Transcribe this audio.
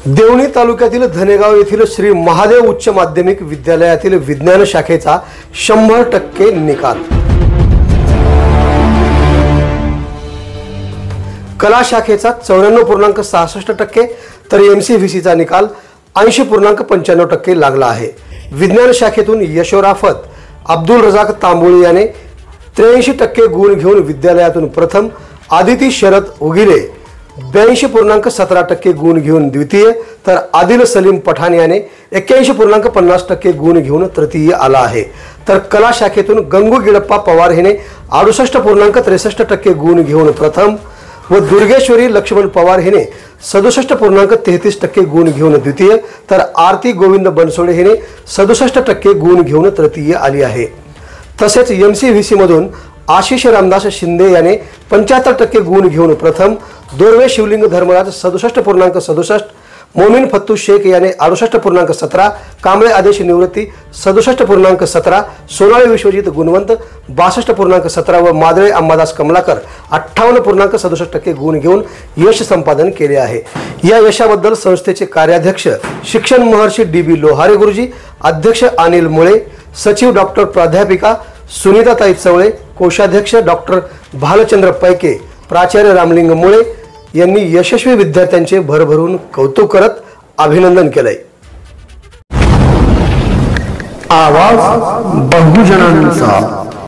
देवणी तालुक्यातील धनेगाव येथील श्री महादेव उच्च माध्यमिक विद्यालयातील विज्ञान शाखेचा 100% निकाल। कला शाखेचा 94.66% तर MCVCचा निकाल 80.95% लागला आहे। विज्ञान शाखेतून यशोराफत अब्दुल रजाक तांबोळी याने 83% गुण घेऊन विद्यालयातून प्रथम, आदिती शरद उगिले 82.17% गुण घेऊन द्वितीय, तर आदिल सलीम पठाण याने 81.50% गुण घेऊन तृतीय आला आहे। तर कला शाखेतून गंगू गिडप्पा पवार हिने 68.63% गुण घेऊन प्रथम व दुर्गेश्वरी लक्ष्मण पवार हिने 67.33% गुण घेऊन द्वितीय, तर आरती गोविंद बनसोडे हिने 67% गुण घेऊन तृतीय आली आहे। तसेच MCVC मधून आशिष रामदास शिंदे याने 75% गुण घेऊन प्रथम, दोर्वे शिवलिंग धर्मराज 67.67, मोमीन फत्तू शेख याने 68.17, कांबळे आदेश निवृत्ती 67.17, सोनाळी विश्वजित गुणवंत 62.17 व मादळे अंबादास कमलाकर 58.67% गुण घेऊन यश संपादन केले आहे। या यशाबद्दल संस्थेचे कार्याध्यक्ष शिक्षण महर्षी DB लोहारे गुरुजी, अध्यक्ष अनिल मुळे, सचिव डॉक्टर प्राध्यापिका सुनीताताई चवळे, कोषाध्यक्ष डॉक्टर भालचंद्र पैके, प्राचार्य रामलिंग मुळे यांनी यशस्वी विद्यार्थ्यांचे भरभरून कौतुक करत अभिनंदन केले। आवाज बहुजनांचा।